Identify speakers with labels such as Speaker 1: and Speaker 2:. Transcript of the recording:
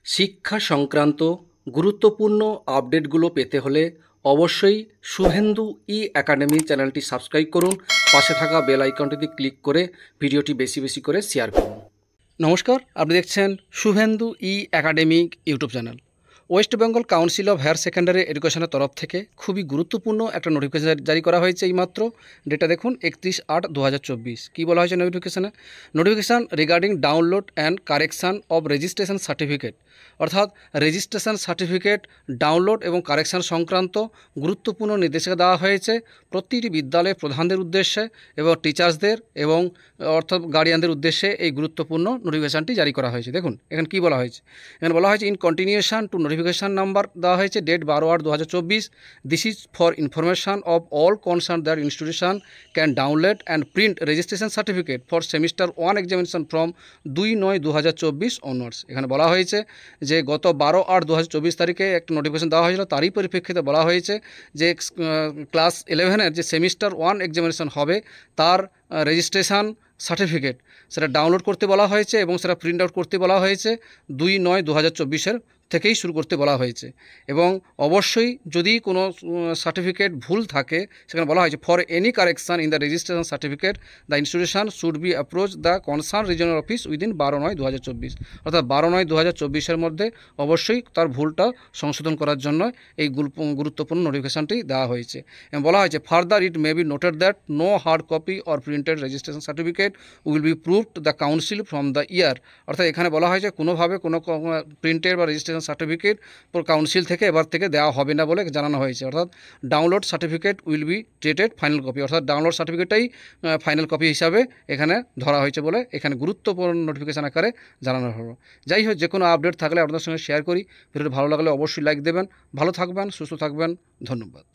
Speaker 1: শিক্ষা সংক্রান্ত গুরুত্বপূর্ণ আপডেটগুলো পেতে হলে অবশ্যই শুভেন্দু একাডেমি চ্যানেলটি সাবস্ক্রাইব করুন। পাশে থাকা বেল আইকনটিতে ক্লিক করে ভিডিওটি বেশি বেশি করে শেয়ার করুন। নমস্কার, আপনি দেখছেন Subhendu academic YouTube channel. West Bengal council of higher secondary এডুকেশনের তরফ থেকে খুবই গুরুত্বপূর্ণ একটা নোটিফিকেশন জারি করা হয়েছে এইমাত্র। ডেটা দেখুন 31/8/2024। কী বলা হয়েছে নোটিফিকেশানে? Notification regarding download and correction of registration certificate, অর্থাৎ রেজিস্ট্রেশন সার্টিফিকেট ডাউনলোড এবং কারেকশান সংক্রান্ত গুরুত্বপূর্ণ নির্দেশিকা দেওয়া হয়েছে প্রতিটি বিদ্যালয়ের প্রধানদের উদ্দেশ্যে এবং টিচার্সদের এবং অর্থাৎ গার্ডিয়ানদের উদ্দেশ্যে এই গুরুত্বপূর্ণ নোটিফিকেশানটি জারি করা হয়েছে। দেখুন এখানে কী বলা হয়েছে। এখানে বলা হয়েছে in continuation to notification number দেওয়া হয়েছে date 12/8/2024। This is for information of all concern that institution can download and print registration certificate for semester 1 examination from 2/9/2024 onwards. এখানে বলা হয়েছে যে গত 12/8/2024 তারিখে একটা নোটিফিকেশন দেওয়া হয়েছিল, তারই পরিপ্রেক্ষিতে বলা হয়েছে যে ক্লাস 11-এর যে সেমিস্টার 1 এক্সামিনেশন হবে তার রেজিস্ট্রেশন সার্টিফিকেট সেটা ডাউনলোড করতে বলা হয়েছে এবং সেটা প্রিন্ট আউট করতে বলা হয়েছে 2/9/2024 থেকেই শুরু করতে বলা হয়েছে। এবং অবশ্যই যদি কোনো সার্টিফিকেট ভুল থাকে সেখানে বলা হয়েছে for any correction in the registration certificate the institution should be approach the concern regional office within 12/9/2024। অর্থাৎ 12/9/2024 মধ্যে অবশ্যই তার ভুলটা সংশোধন করার জন্য এই গুরুত্বপূর্ণ নোটিফিকেশানটি দেওয়া হয়েছে। এবং বলা হয়েছে further it may be noted that no hard copy or printed registration certificate will be proved the council from the year. অর্থাৎ এখানে বলা হয়েছে কোনোভাবে কোনো প্রিন্টেড বা রেজিস্ট্রেশন সার্টিফিকেট কাউন্সিল থেকে এবার থেকে দেওয়া হবে না বলে জানানো হয়েছে। অর্থাৎ download certificate will be treated final copy, অর্থাৎ ডাউনলোড সার্টিফিকেটটাই ফাইনাল কপি হিসাবে এখানে ধরা হয়েছে বলে এখানে গুরুত্বপূর্ণ নোটিফিকেশান আকারে জানানো হলো। যাই হোক, যে কোনো আপডেট থাকলে আপনাদের সঙ্গে শেয়ার করি। ভিডিওটি ভালো লাগলে অবশ্যই লাইক দেবেন। ভালো থাকবেন, সুস্থ থাকবেন, ধন্যবাদ।